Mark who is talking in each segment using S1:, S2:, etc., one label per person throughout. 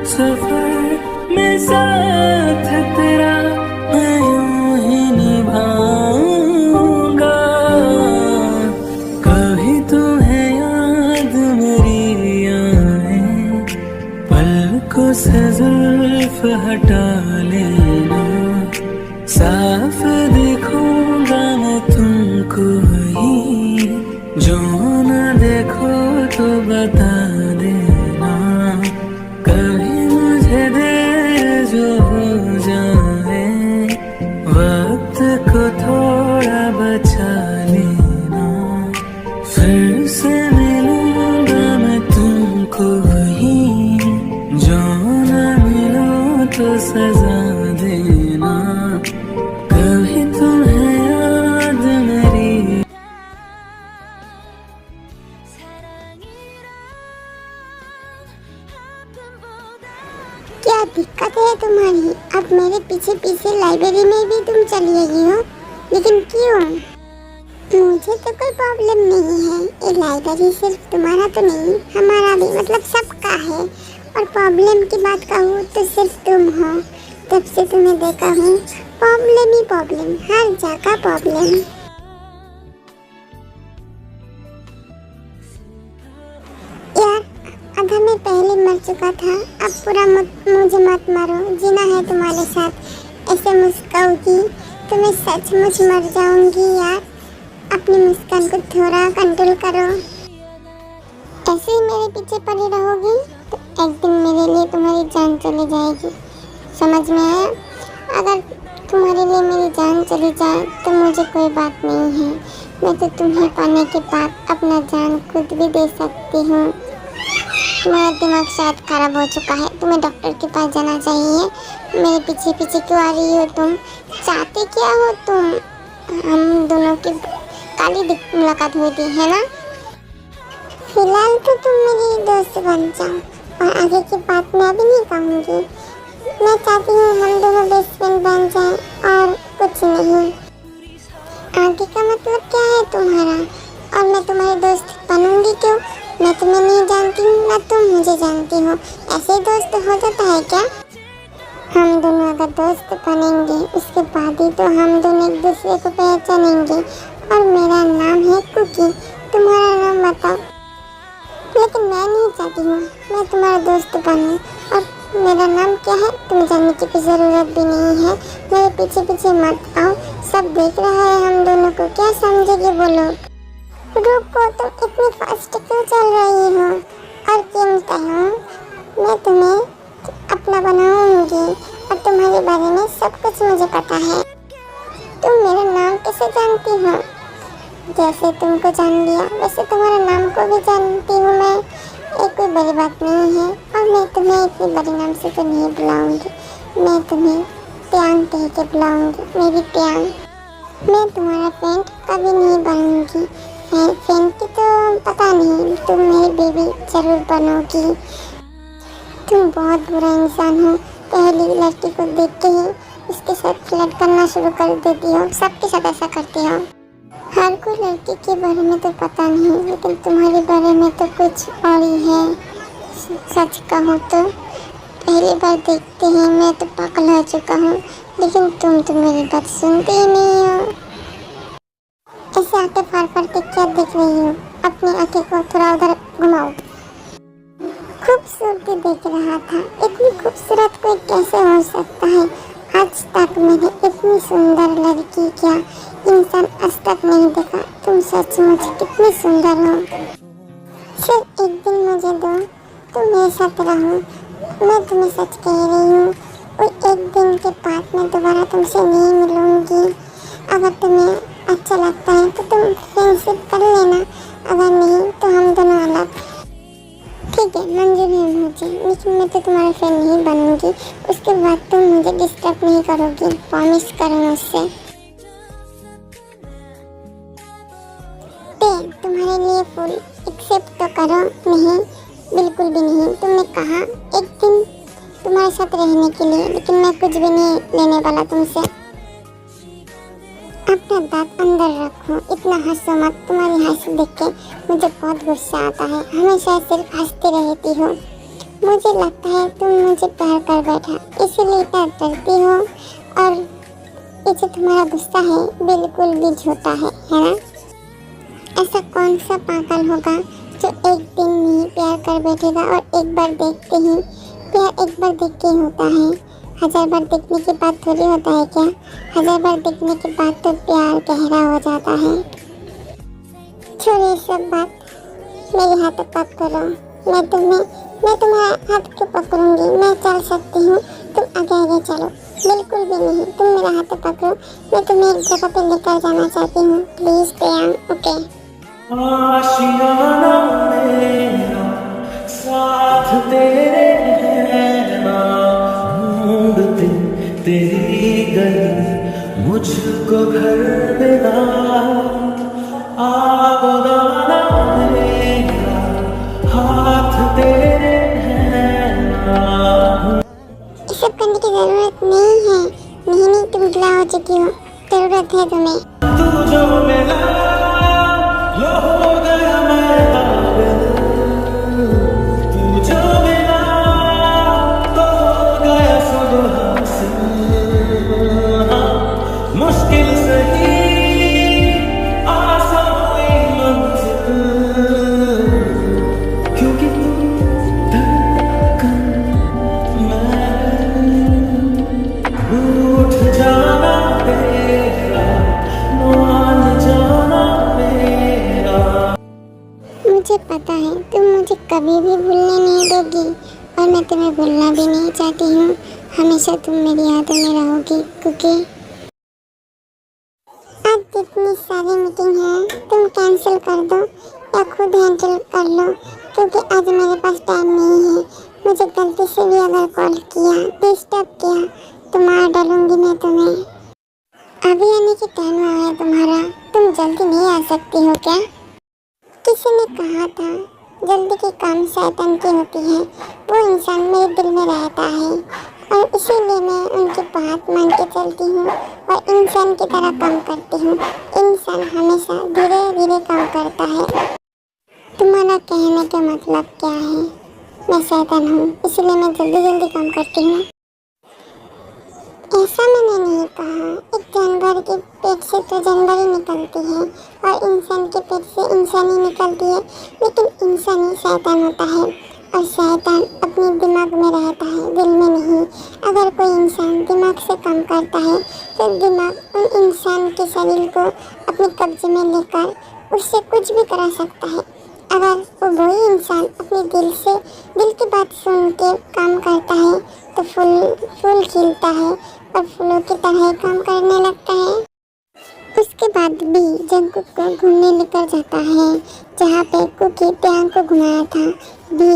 S1: सफर में साथ तेरा मैं यूं ही निभाऊंगा। कभी तुम्हें याद मेरी आए, पलकों से जुल्फ हटा लेना। साफ दिखूंगा मैं तुमको ही, जो न देखो तो बता देना। कभी मुझे देर जो हो जाए, वक्त को थोड़ा बचा लेना। फिर से मिलूंगा मैं तुमको ही, जो न मिलो तो सजा देना। कभी तुम्हें याद मेरी।
S2: क्या दिक्कत है तुम्हारी? अब मेरे पीछे पीछे लाइब्रेरी में भी तुम चली आई हो, लेकिन क्यों? मुझे तो कोई प्रॉब्लम नहीं है। ये लाइब्रेरी सिर्फ तुम्हारा तो नहीं, हमारा भी, मतलब सबका है। और प्रॉब्लम की बात कहूँ तो सिर्फ तुम हो। तब से तुम्हें देखा हूँ, प्रॉब्लम ही प्रॉब्लम, हर जगह प्रॉब्लम। यार, आधा मैं पहले मर चुका था, अब पूरा मुझे मत मारो। जीना है तुम्हारे साथ। ऐसे मुस्काओगी तो मैं सचमुच मर जाऊंगी। यार, अपनी मुस्कान को थोड़ा कंट्रोल करो। ऐसे ही मेरे पीछे पड़ी रहोगी तो एक दिन मेरे लिए तुम्हारी जान चली जाएगी। समझ में आया? अगर तुम्हारे लिए मेरी जान चली जाए तो मुझे कोई बात नहीं है। मैं तो तुम्हें पाने के बाद अपना जान खुद भी दे सकती हूँ। तुम्हारा दिमाग शायद खराब हो चुका है, तुम्हें डॉक्टर के पास जाना चाहिए। मेरे पीछे पीछे क्यों आ रही हो तुम? चाहते क्या हो तुम? हम दोनों की काली मुलाकात हुई थी, है ना? फिलहाल तो तुम मेरी दोस्त बन जाओ, और आगे की बात मैं भी नहीं कहूँगी। मैं चाहती हूँ हम दोनों बेस्ट फ्रेंड बन जाएं, और कुछ नहीं। आगे का मतलब क्या है तुम्हारा? और मैं तुम्हारी दोस्त बनूंगी क्यों? मैं तुम्हें नहीं जानती हूँ, ना तुम मुझे जानती हो। ऐसे दोस्त हो जाता है क्या? हम दोनों अगर दोस्त बनेंगे, उसके बाद ही तो हम दोनों एक दूसरे को पहचानेंगे। और मेरा नाम है कुकी, तुम्हारा नाम बताओ। लेकिन मैं नहीं चाहती हूँ मैं तुम्हारा दोस्त बनूँ। और मेरा नाम क्या है तुम्हें जानने की भी ज़रूरत भी नहीं है। मेरे पीछे पीछे मत आओ, सब देख रहा है हम दोनों को। क्या समझेगी वो लोग? रुको, तुम इतनी फास्ट क्यों चल रही हो? और कीमत हूँ, मैं तुम्हें अपना बनाऊंगी, और तुम्हारे बारे में सब कुछ मुझे पता है। तुम मेरा नाम कैसे जानती हो? जैसे तुमको जान लिया वैसे तुम्हारा नाम को भी जानती हूँ मैं। ये कोई बड़ी बात नहीं है। और मैं तुम्हें इतनी बड़ी नाम से तो नहीं बुलाऊंगी। मैं तुम्हें प्यांग कह के बुलाऊंगी, मेरी प्यांग। मैं तुम्हारा फ्रेंड कभी नहीं बनूंगी। फ्रेंड की तो पता नहीं, तुम मेरी बेबी जरूर बनोगी। तुम बहुत बुरा इंसान हो। पहली लड़की को देख के ही उसके साथ फ्लर्ट करना शुरू कर देती हो। सबके साथ ऐसा करती हो। हर कोई लड़की के बारे में तो पता नहीं, लेकिन तुम्हारे बारे में तो कुछ और ही है। सच कहूँ तो पहली बार देखते ही मैं तो पागल हो चुका हूँ, लेकिन तुम तो मेरी बात सुनते ही नहीं हो। ऐसे आंखें फाड़ फाड़ के क्या देख रही हो? अपनी आंखें को थोड़ा उधर घुमाओ। खूबसूरती देख रहा था। इतनी खूबसूरत कोई कैसे हो सकता है? आज तक मैंने इतनी सुंदर लड़की क्या इंसान आज तक नहीं देखा। तुम सचमुच कितनी सुंदर हो। सिर्फ एक दिन मुझे दो, तुम मेरे साथ रहो। मैं तुम्हें सच कह रही हूँ, और एक दिन के बाद मैं दोबारा तुमसे नहीं मिलूंगी। अगर तुम्हें अच्छा लगता है तो तुम फ्रेंडशिप कर लेना, अगर नहीं तो हम दोनों अलग। ठीक है, मंजूर है मुझे, लेकिन मैं तो तुम्हारा फ्रेंड नहीं बनूंगी। उसके बाद तुम मुझे डिस्टर्ब नहीं करोगी, प्रॉमिस करो मुझसे। तुम्हारे लिए फूल एक्सेप्ट तो करो। नहीं, बिल्कुल भी नहीं। तुमने कहा एक दिन तुम्हारे साथ रहने के लिए, लेकिन मैं कुछ भी नहीं लेने वाला तुमसे। अपना दांत अंदर रखो, इतना हंसो मत। तुम्हारी हंसी देख के मुझे बहुत गुस्सा आता है। हमेशा सिर्फ हंसती रहती हो। मुझे लगता है तुम मुझे प्यार कर बैठा, इसीलिए इतना डरती हो। और ये जो तुम्हारा गुस्सा है बिल्कुल भी झूठा है ना? ऐसा कौन सा पागल होगा जो एक दिन में ही प्यार कर बैठेगा? और एक बार देखते ही प्यार एक बार देख के होता है, 1000 बार देखने के बाद थोड़ी होता है क्या? 1000 बार देखने के बाद तो प्यार गहरा हो जाता है। छोड़िए सब बात, मेरे हाथ पकड़ो। मैं तुम्हारा हाथ क्यों पकड़ूंगी? मैं चल सकती हूँ, तुम आगे आगे चलो। बिल्कुल भी नहीं, तुम मेरा हाथ पकड़ो, मैं तुम्हें एक जगह पे लेकर जाना चाहती हूँ। Please Priyang, okay?
S1: आशियाना मेरा साथ तेरे है ना, ढूंढते तेरी गली मुझको घर देना। आबोदाना मेरा हाथ तेरे है ना।
S2: ये सब करने की जरूरत नहीं है। नहीं, तुम गिला हो चुकी हो, जरूरत है तुम्हें।
S1: तू जो मिला लो हो गया मैं पागल, तू जो मिला तो हो गया सब हासिल। हाँ, मुश्किल सही आसान हुई मंजिल, क्योंकि तू धड़कन मैं रूठ जाना तेरा, मान जाना मेरा।
S2: मुझे पता है तुम मुझे कभी भी भूलने नहीं दोगी, और मैं तुम्हें भूलना भी नहीं चाहती हूँ। हमेशा तुम मेरी यादों में रहोगी, क्योंकि आज जितनी सारी मीटिंग है तुम कैंसिल कर दो या खुद हैंडल कर लो, क्योंकि आज मेरे पास टाइम नहीं है। मुझे गलती से भी अगर कॉल किया, डिस्टर्ब किया, तो मार डालूंगी मैं तुम्हें। अभी आने की टाइम है तुम्हारा, तुम जल्दी नहीं आ सकती हो क्या? किसी ने कहा था जल्दी के काम शैतान की होती है। वो इंसान मेरे दिल में रहता है, और इसीलिए मैं उनकी बात मान के चलती हूँ और इंसान की तरह काम करती हूँ। इंसान हमेशा धीरे धीरे काम करता है। तुम्हारा कहने का मतलब क्या है? मैं शैतान हूँ, इसलिए मैं जल्दी जल्दी काम करती हूँ? ऐसा मैंने नहीं कहा। एक जानवर के पेट से तो जानवर ही निकलती है, और इंसान के पेट से इंसान ही निकलती है, लेकिन इंसान ही शैतान होता है, और शैतान अपने दिमाग में रहता है, दिल में नहीं। अगर कोई इंसान दिमाग से काम करता है तो दिमाग उन इंसान के शरीर को अपने कब्जे में लेकर उससे कुछ भी करा सकता है। अगर वही इंसान अपने दिल की बात सुन के काम करता है तो फूल खिलता है और फूलों की तरह काम करने लगता है। उसके बाद भी जंकुक को घूमने लेकर जाता है जहाँ पे कुकी प्यांग को घुमाया था। भी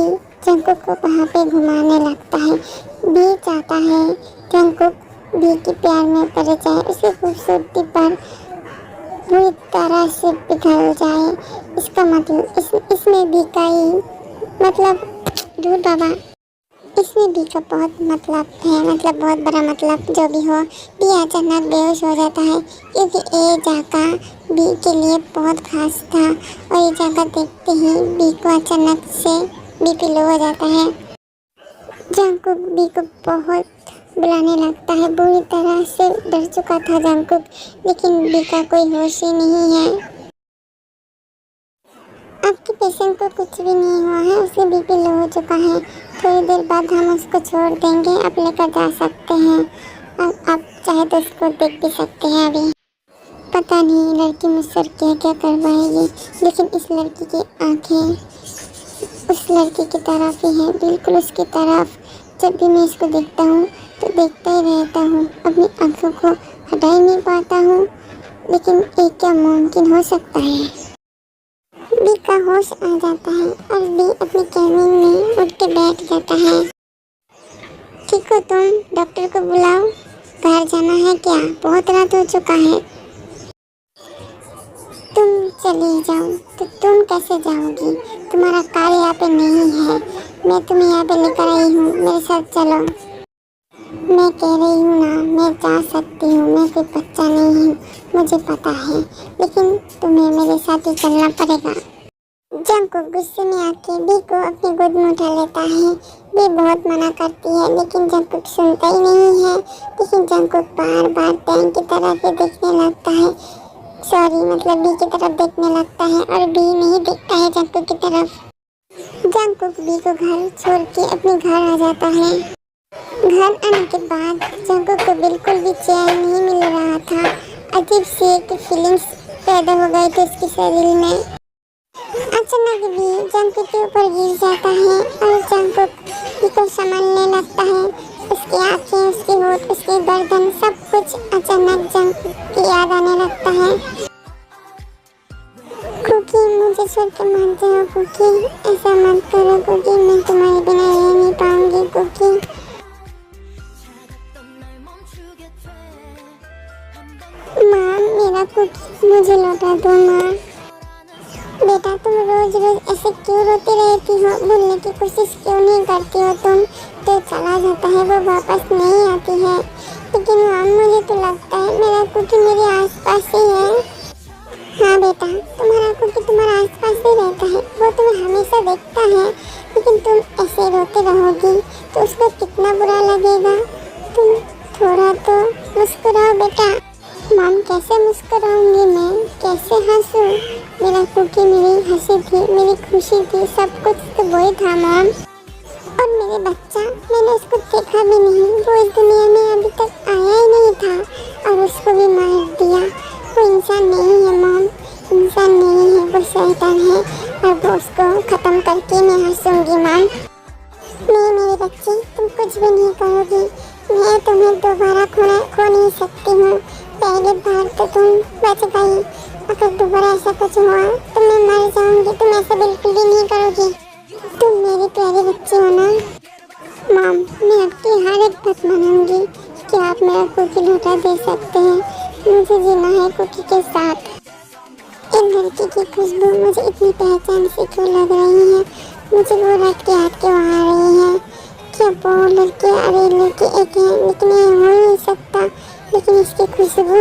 S2: जंकुक को वहाँ पे घुमाने लगता है। भी चाहता है जंकुक भी के प्यार में पड़ जाए, उसकी खूबसूरती पर पूरी तरह से पिघल जाए। इसका मतलब इसमें भी का ही मतलब दूर बाबा, इसमें भी का बहुत मतलब है, मतलब बहुत बड़ा मतलब जो भी हो। भी अचानक बेहोश हो जाता है, क्योंकि ये जगह बी के लिए बहुत खास था, और ये जगह देखते ही बी को अचानक से बीपी लो हो जाता है। जंकुक बी को बहुत बुलाने लगता है। बुरी तरह से डर चुका था जंकुक, लेकिन बी का कोई होश ही नहीं है। आपके पेशेंट को कुछ भी नहीं हुआ है, उसकी बीपी लो हो चुका है। थोड़ी देर बाद हम उसको छोड़ देंगे, आप लेकर जा सकते हैं। आप चाहे तो उसको देख भी सकते हैं। अभी पता नहीं लड़की मुझसे क्या क्या करवाएगी, लेकिन इस लड़की की आंखें उस लड़की की तरफ ही है, बिल्कुल उसकी तरफ। जब भी मैं इसको देखता हूँ तो देखता ही रहता हूँ, अपनी आंखों को हटा ही नहीं पाता हूँ। लेकिन ये क्या मुमकिन हो सकता है? बी का होश आ जाता है और बी अपने केबिन में उठ के बैठ जाता है। ठीक हो तुम? डॉक्टर को बुलाओ, घर जाना है क्या? बहुत रात हो चुका है। तुम चली जाओ। तो तुम कैसे जाओगी? तुम्हारा कार यहाँ पे नहीं है, मैं तुम्हें यहाँ पे लेकर आई हूँ, मेरे साथ चलो। मैं कह रही हूँ ना, मैं जा सकती हूँ, मैं कोई बच्चा नहीं हूँ, मुझे पता है, लेकिन तुम्हें मेरे साथ ही चलना पड़ेगा। जंकुक गुस्से में आके बी को अपनी गोद में उठा लेता है। भी बहुत मना करती है, लेकिन जंगकुक सुनता ही नहीं है। लेकिन जंगकुक बार बार टैंग की तरफ ही देखने लगता है, सॉरी मतलब बी की तरफ देखने लगता है, और बी नहीं देखता है जंगकुक की तरफ। जंगकुक बी को घर छोड़ के अपने घर आ जाता है। घर आने के बाद जंगकुक को बिल्कुल भी चैन नहीं मिल रहा था। अजीब सी एक फीलिंग्स पैदा हो गई थी उसके शरीर में। अचानक भी जंगकुक के ऊपर गिर जाता है और जंगकुक को संभालने लगता है। उसकी आंखें, उसकी होठ, उसकी गर्दन, सब कुछ अचानक जंगकुक की याद आने लगता है। कुकी, मुझे छोड़ के मत जाओ कुकी, ऐसा मत करो कुकी, मैं तुम्हारे बिना रह नहीं पाऊंगी कुकी। माँ, मेरा कुकी मुझे लौटा दो माँ। बेटा, तुम रोज रोज ऐसे क्यों रोती रहती हो? भूलने की कोशिश क्यों नहीं करती हो तुम? तो चला जाता है, वो वापस नहीं आती है। लेकिन माँ, मुझे तो लगता है मेरा कुकी मेरे आसपास ही है। हाँ बेटा, तुम्हारा कुकी तुम्हारे आसपास ही रहता है, वो तुम्हें हमेशा देखता है। लेकिन तुम ऐसे रोते रहोगी तो उसको कितना बुरा लगेगा। तुम थोड़ा तो मुस्कुराओ बेटा। मॉम, कैसे मुस्कुराऊंगी मैं, कैसे हंसूं? मेरा कुकी मेरी हंसी थी, मेरी खुशी थी, सब कुछ तो वही था मॉम। और मेरे बच्चा, मैंने उसको देखा भी नहीं, वो इस दुनिया में अभी तक आया ही नहीं था और उसको भी मार दिया। वो इंसान नहीं है मॉम, इंसान नहीं है, वो शैतान है और वो उसको ख़त्म करके मैं हंसूंगी मॉम। नहीं मेरे बच्चे, तुम कुछ भी नहीं करोगी, मैं तुम्हें दोबारा खो नहीं सकती हूँ। पहली बार तो तुम बच गई, अगर दोबारा ऐसा कुछ हुआ तो मैं मर जाऊंगी। तुम ऐसा बिल्कुल भी नहीं करोगी, तुम मेरी प्यारी बच्ची हो ना। मॉम, मैं आपकी हर एक बात मानूंगी कि आप मेरा कुकी लौटा दे सकते हैं। मुझे जीना है कुकी के साथ। इन लड़की की खुशबू मुझे इतनी पहचान से क्यों लग रही है? मुझे वो रात की याद क्यों आ रही है? क्या वो लड़की और ये लड़की एक है? लेकिन ये हो नहीं सकता। लेकिन इसकी खुशबू,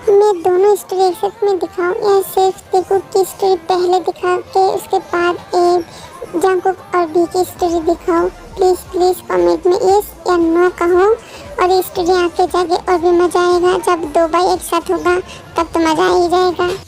S2: मैं दोनों स्टोरी एक साथ में दिखाऊं या सिर्फ देखो की स्टोरी पहले दिखा के उसके बाद जंगकुक और बी की स्टोरी दिखाओ? प्लीज़ प्लीज़ कमेंट में यस या नो कहो। और ये स्टोरी आपके जाके और भी मज़ा आएगा। जब दो भाई एक साथ होगा तब तो मज़ा आ ही जाएगा।